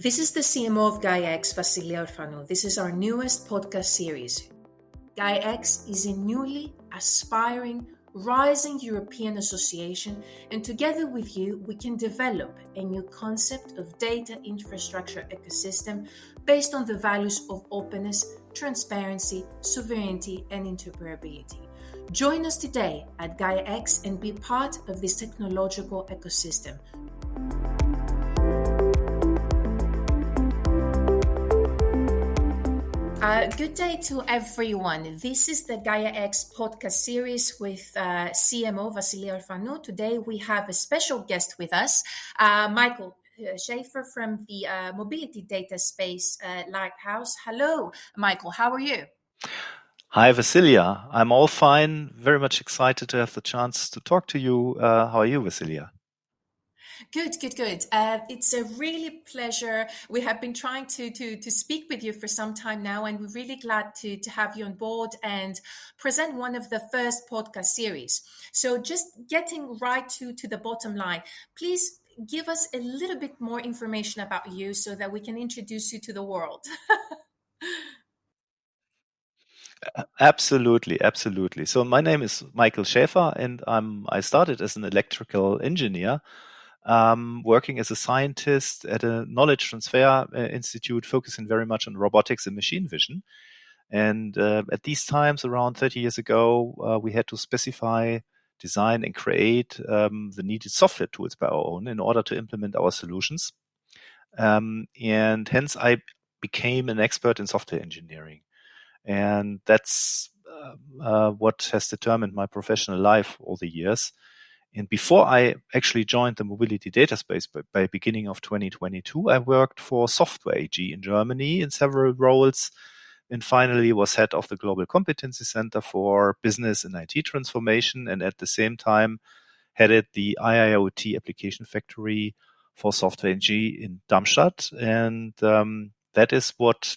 This is the CMO of Gaia-X, Vasilia Orfanou. This is our newest podcast series. Gaia-X is a newly aspiring, rising European association, and together with you, we can develop a new concept of data infrastructure ecosystem based on the values of openness, transparency, sovereignty, and interoperability. Join us today at Gaia-X and be part of this technological ecosystem. Good day to everyone. This is the Gaia-X podcast series with CMO Vasilia Orfanou. Today we have a special guest with us, Michael Schäfer from the mobility data space Lighthouse. Hello, Michael. How are you? Hi, Vasilia. I'm all fine. Very much excited to have the chance to talk to you. How are you, Vasilia? Good. It's a really pleasure. We have been trying to speak with you for some time now, and we're really glad to have you on board and present one of the first podcast series. So just getting right to the bottom line, please give us a little bit more information about you so that we can introduce you to the world. Absolutely. So my name is Michael Schäfer, and I started as an electrical engineer, working as a scientist at a knowledge transfer institute focusing very much on robotics and machine vision. And at these times, around 30 years ago, we had to specify, design, and create the needed software tools by our own in order to implement our solutions. And hence, I became an expert in software engineering. And that's what has determined my professional life all the years. And before I actually joined the mobility data space by beginning of 2022, I worked for Software AG in Germany in several roles, and finally was head of the Global Competency Center for Business and IT Transformation, and at the same time headed the IIoT Application Factory for Software AG in Darmstadt. And that is what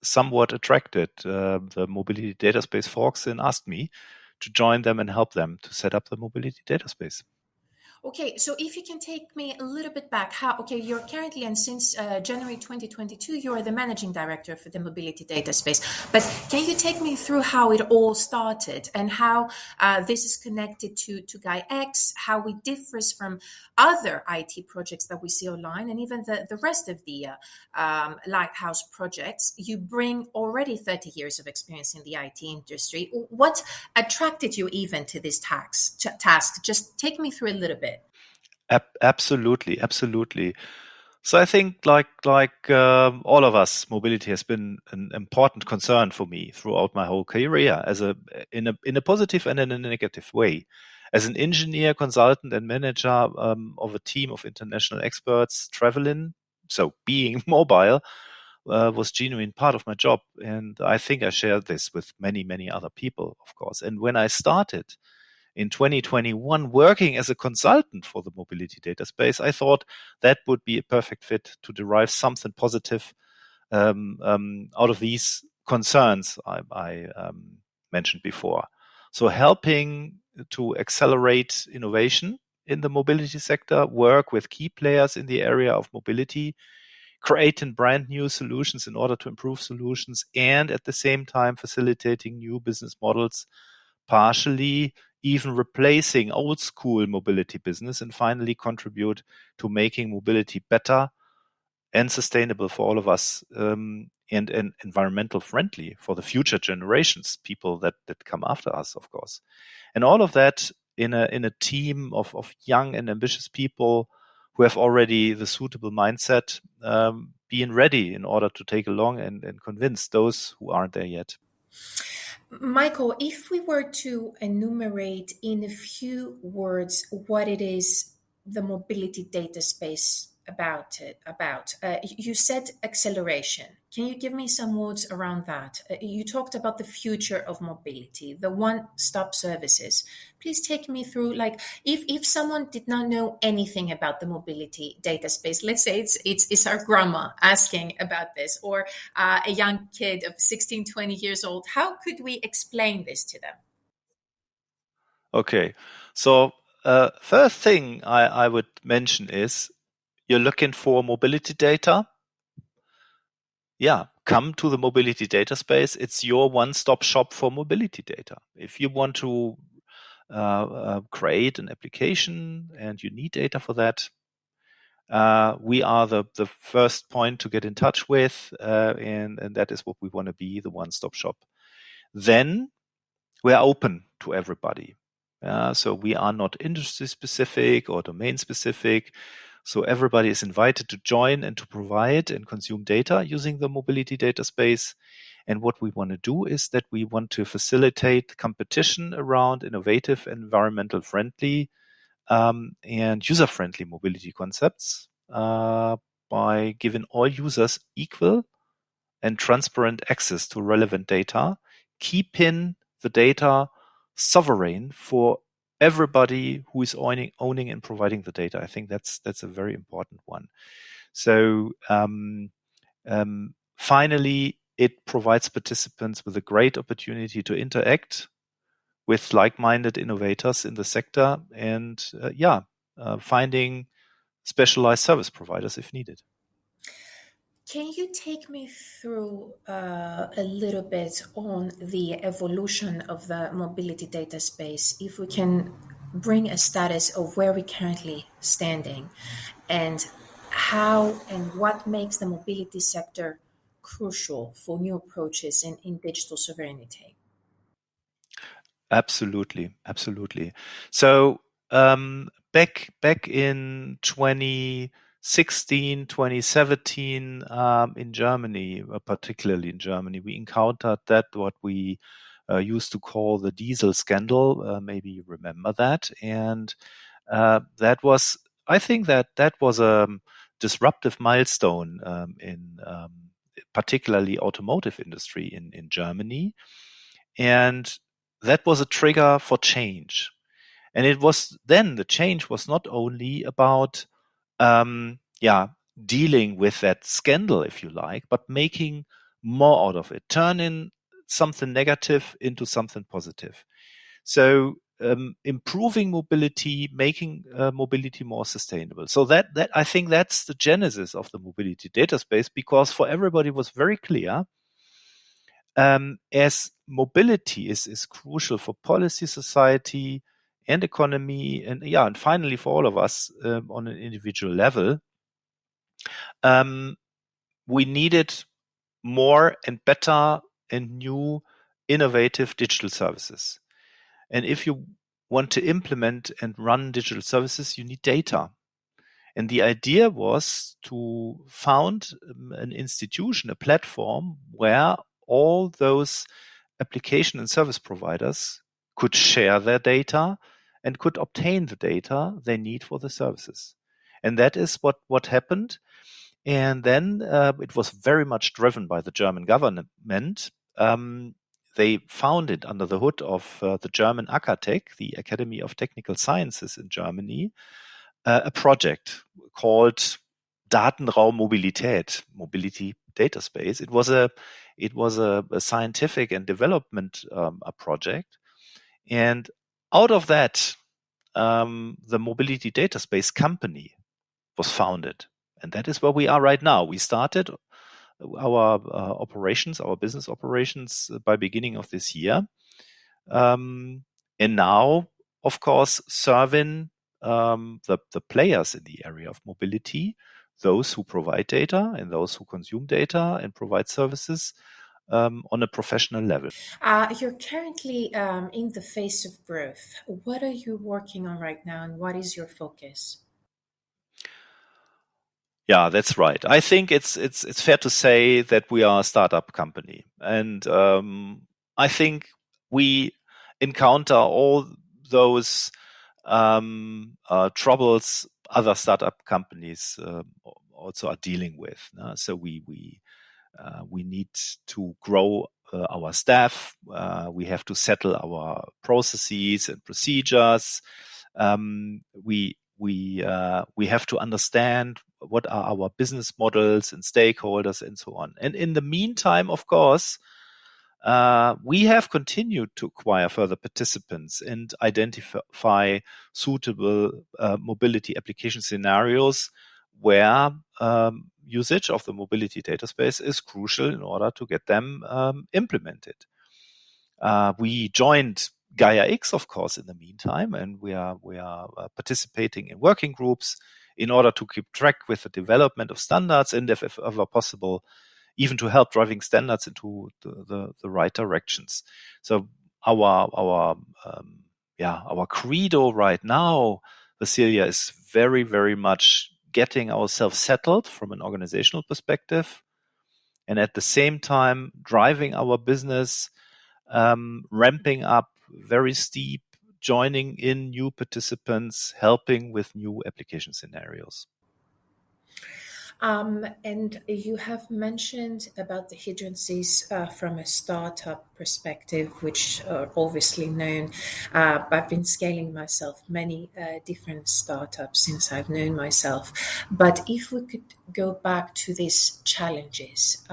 somewhat attracted the mobility data space folks and asked me to join them and help them to set up the mobility data space. Okay, so if you can take me a little bit back, you're currently, and since January 2022, you're the managing director for the mobility data space. But can you take me through how it all started and how this is connected to Gaia-X, how it differs from other IT projects that we see online, and even the rest of the Lighthouse projects? You bring already 30 years of experience in the IT industry. What attracted you even to this task? Just take me through a little bit. Absolutely. So I think, like all of us, mobility has been an important concern for me throughout my whole career, in a positive and in a negative way. As an engineer, consultant, and manager of a team of international experts traveling, so being mobile was genuine part of my job, and I think I share this with many other people, of course. And when I started in 2021 working as a consultant for the mobility data space, I thought that would be a perfect fit to derive something positive out of these concerns I mentioned before. So helping to accelerate innovation in the mobility sector, work with key players in the area of mobility, creating brand new solutions in order to improve solutions, and at the same time facilitating new business models, partially even replacing old school mobility business, and finally contribute to making mobility better and sustainable for all of us, and environmental friendly for the future generations, people that come after us, of course. And all of that in a team of young and ambitious people who have already the suitable mindset, being ready in order to take along and convince those who aren't there yet. Michael, if we were to enumerate in a few words what it is the mobility data space about, you said acceleration. Can you give me some words around that? You talked about the future of mobility, the one-stop services. Please take me through, like, if someone did not know anything about the mobility data space, let's say it's our grandma asking about this, or a young kid of 16, 20 years old, how could we explain this to them? Okay, so first thing I would mention is you're looking for mobility data come to the mobility data space. It's your one-stop shop for mobility data. If you want to create an application and you need data for that, we are the first point to get in touch with, and that is what we want to be, the one-stop shop. Then we're open to everybody. So we are not industry specific or domain specific. So everybody is invited to join and to provide and consume data using the mobility data space. And what we want to do is that we want to facilitate competition around innovative, environmental friendly, and user friendly mobility concepts by giving all users equal and transparent access to relevant data, keeping the data sovereign for everybody who is owning and providing the data. I think that's a very important one. So finally, it provides participants with a great opportunity to interact with like-minded innovators in the sector and finding specialized service providers if needed. Can you take me through a little bit on the evolution of the mobility data space, if we can bring a status of where we're currently standing and how and what makes the mobility sector crucial for new approaches in digital sovereignty? Absolutely. So back in 2016, 2017, in Germany, particularly in Germany, we encountered that what we used to call the diesel scandal. Maybe you remember that. And that was, I think that was a disruptive milestone in particularly automotive industry in Germany. And that was a trigger for change. And it was then the change was not only about dealing with that scandal, if you like, but making more out of it, turning something negative into something positive. So improving mobility, making mobility more sustainable. So that I think that's the genesis of the mobility data space, because for everybody it was very clear, as mobility is crucial for policy, society, and economy, and finally for all of us on an individual level, we needed more and better and new innovative digital services. And if you want to implement and run digital services, you need data. And the idea was to found an institution, a platform where all those application and service providers could share their data and could obtain the data they need for the services. And that is what happened. And then it was very much driven by the German government. They founded under the hood of the German AKATech, the Academy of Technical Sciences in Germany, a project called Datenraummobilität, Mobility Data Space. It was a scientific and development a project, and out of that, the Mobility Data Space company was founded, and that is where we are right now. We started our operations, our business operations, by beginning of this year, and now, of course, serving the players in the area of mobility, those who provide data and those who consume data and provide services on a professional level. You're currently in the phase of growth. What are you working on right now, and what is your focus? Yeah, that's right. I think it's fair to say that we are a startup company, and I think we encounter all those troubles other startup companies also are dealing with. So we need to grow our staff. We have to settle our processes and procedures. We have to understand what are our business models and stakeholders and so on. And in the meantime, of course, we have continued to acquire further participants and identify suitable mobility application scenarios where usage of the mobility data space is crucial in order to get them implemented. We joined Gaia-X, of course, in the meantime, and we are participating in working groups in order to keep track with the development of standards and, if ever possible, even to help driving standards into the right directions. So our credo right now, Vasilia, is very, very much getting ourselves settled from an organizational perspective, and at the same time driving our business, ramping up very steep, joining in new participants, helping with new application scenarios. And you have mentioned about the hindrances from a startup perspective, which are obviously known. I've been scaling myself many different startups since I've known myself. But if we could go back to these challenges,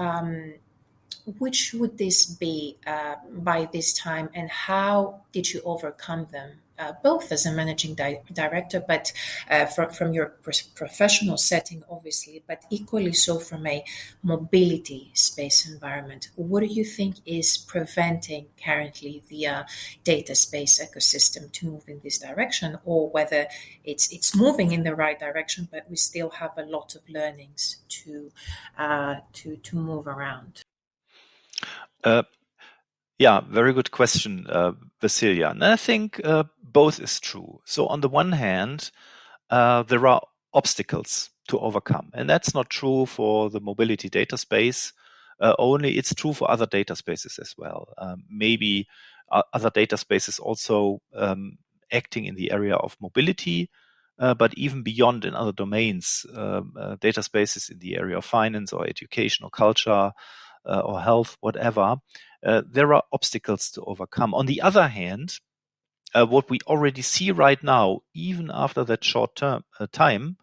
which would this be by this time, and how did you overcome them? Both as a managing director, but from your professional setting, obviously, but equally so from a mobility space environment. What do you think is preventing currently the data space ecosystem to move in this direction, or whether it's moving in the right direction, but we still have a lot of learnings to move around? Very good question, Vasilia. And I think both is true. So on the one hand, there are obstacles to overcome, and that's not true for the mobility data space only. It's true for other data spaces as well. Maybe other data spaces also acting in the area of mobility, but even beyond in other domains, data spaces in the area of finance or education or culture, or health, whatever, there are obstacles to overcome. On the other hand, what we already see right now, even after that short time,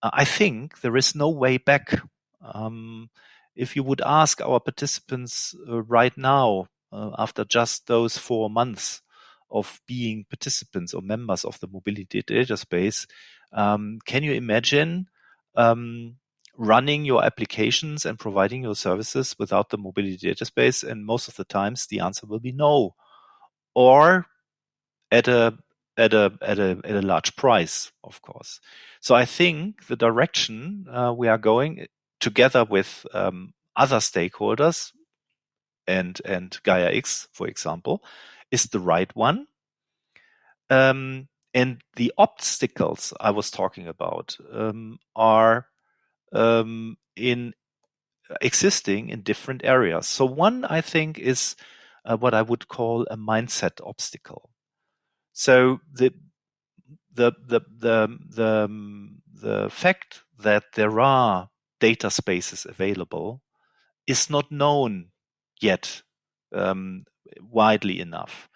I think there is no way back. If you would ask our participants right now, after just those 4 months of being participants or members of the mobility data space, can you imagine running your applications and providing your services without the mobility data space? And most of the times the answer will be no, or at a large price, of course. So I think the direction we are going together with other stakeholders and Gaia-X, for example, is the right one. And the obstacles I was talking about are in existing in different areas. So one, I think, is what I would call a mindset obstacle. So the fact that there are data spaces available is not known yet widely enough.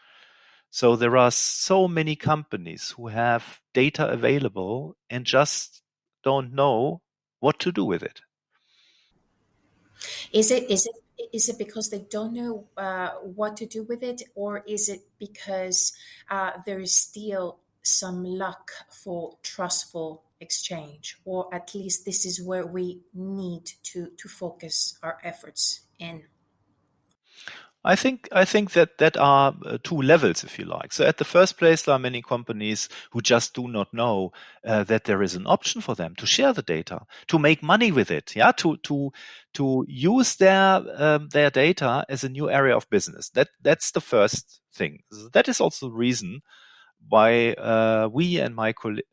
So there are so many companies who have data available and just don't know what to do with it. Is it because they don't know what to do with it, or is it because there is still some lack for trustful exchange, or at least this is where we need to focus our efforts in? I think that are two levels, if you like. So at the first place, there are many companies who just do not know that there is an option for them to share the data, to make money with it, to use their data as a new area of business. That's the first thing. That is also the reason why we and my colleagues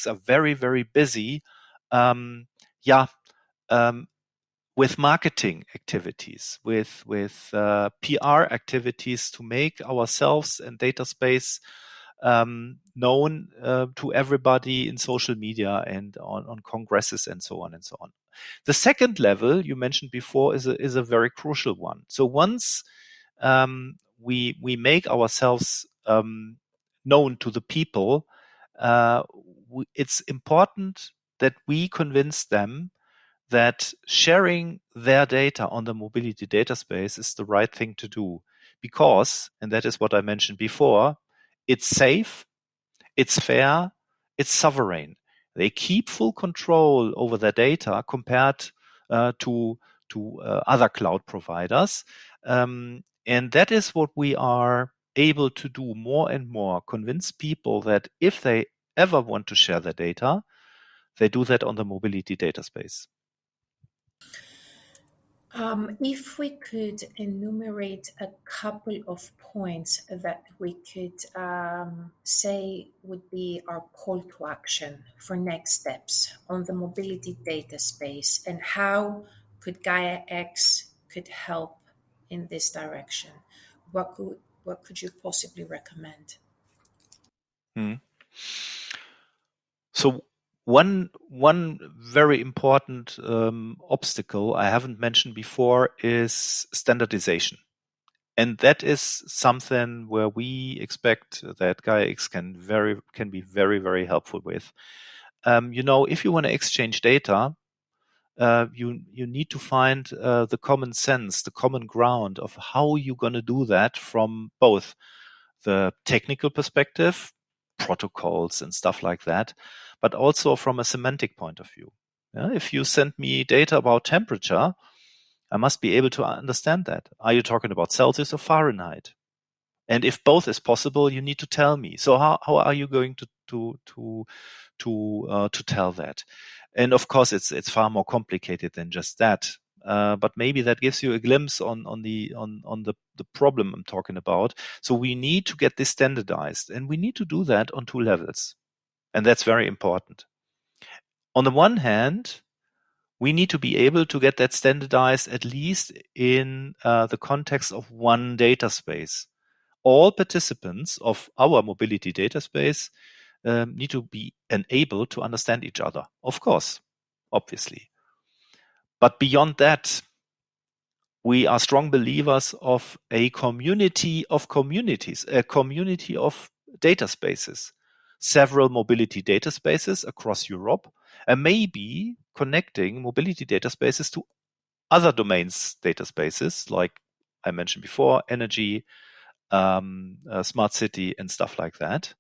are very, very busy. With marketing activities, with PR activities to make ourselves and data space known to everybody in social media and on congresses and so on and so on. The second level you mentioned before is a very crucial one. So once we make ourselves known to the people, it's important that we convince them that sharing their data on the mobility data space is the right thing to do, because, and that is what I mentioned before, it's safe, it's fair, it's sovereign. They keep full control over their data compared to other cloud providers. And that is what we are able to do more and more, convince people that if they ever want to share their data, they do that on the mobility data space. If we could enumerate a couple of points that we could say would be our call to action for next steps on the mobility data space, and how could Gaia-X could help in this direction, what could you possibly recommend? So one very important obstacle I haven't mentioned before is standardization. And that is something where we expect that Gaia-X can be very, very helpful with. If you want to exchange data, you need to find the common sense, the common ground of how you're going to do that from both the technical perspective, protocols and stuff like that, but also from a semantic point of view. If you send me data about temperature, I must be able to understand that. Are you talking about Celsius or Fahrenheit? And if both is possible, you need to tell me. So how are you going to tell that? And of course, it's far more complicated than just that. But maybe that gives you a glimpse on the problem I'm talking about. So we need to get this standardized, and we need to do that on two levels, and that's very important. On the one hand, we need to be able to get that standardized at least in the context of one data space. All participants of our mobility data space need to be enabled to understand each other, of course, obviously. But beyond that, we are strong believers of a community of communities, a community of data spaces, several mobility data spaces across Europe, and maybe connecting mobility data spaces to other domains data spaces, like I mentioned before, energy, smart city, and stuff like that.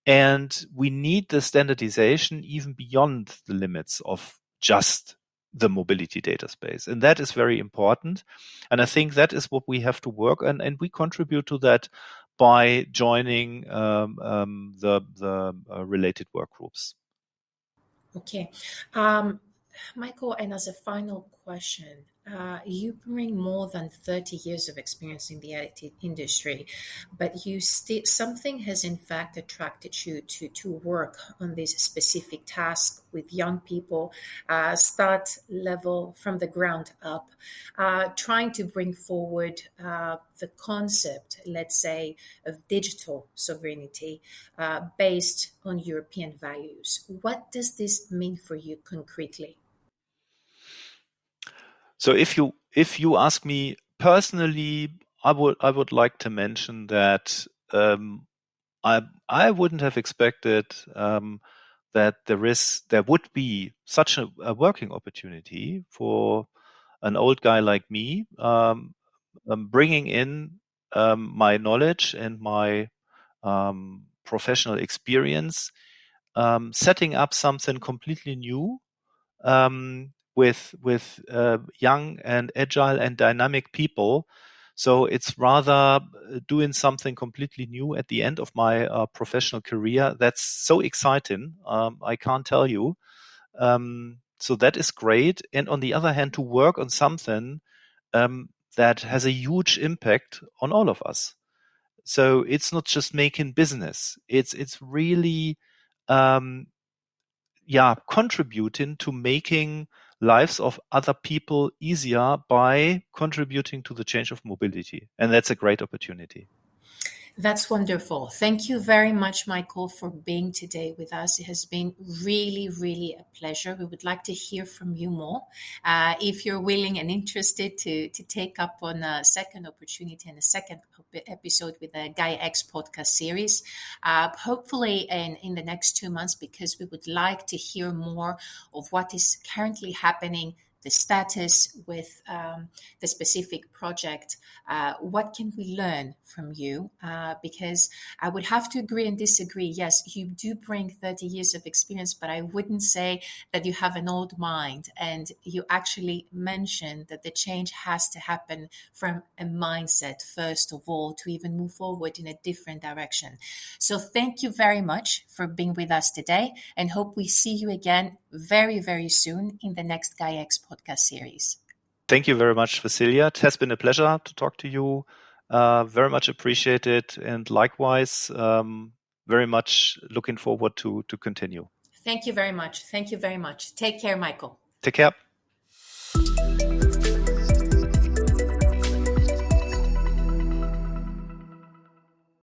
And we need the standardization even beyond the limits of just the mobility data space. And that is very important. And I think that is what we have to work on. And we contribute to that by joining the related work groups. Okay. Michael, and as a final question, you bring more than 30 years of experience in the IT industry, but something has in fact attracted you to work on this specific task with young people, start level from the ground up, trying to bring forward the concept, let's say, of digital sovereignty based on European values. What does this mean for you concretely? So if you ask me personally, I would like to mention that I wouldn't have expected that there would be such a working opportunity for an old guy like me, bringing in my knowledge and my professional experience, setting up something completely new, with young and agile and dynamic people. So it's rather doing something completely new at the end of my professional career. That's so exciting. I can't tell you. So that is great. And on the other hand, to work on something that has a huge impact on all of us. So it's not just making business. It's really contributing to making lives of other people easier by contributing to the change of mobility. And that's a great opportunity. That's wonderful. Thank you very much, Michael, for being today with us. It has been really, really a pleasure. We would like to hear from you more. If you're willing and interested to take up on a second opportunity and a second episode with the Gaia-X podcast series, hopefully in the next 2 months, because we would like to hear more of what is currently happening the status with the specific project. What can we learn from you? Because I would have to agree and disagree. Yes, you do bring 30 years of experience, but I wouldn't say that you have an old mind. And you actually mentioned that the change has to happen from a mindset, first of all, to even move forward in a different direction. So thank you very much for being with us today, and hope we see you again very, very soon in the next Gaia-X podcast series. Thank you very much, Vasilia. It has been a pleasure to talk to you. Very much appreciated, and likewise, very much looking forward to continue. Thank you very much. Thank you very much. Take care, Michael. Take care.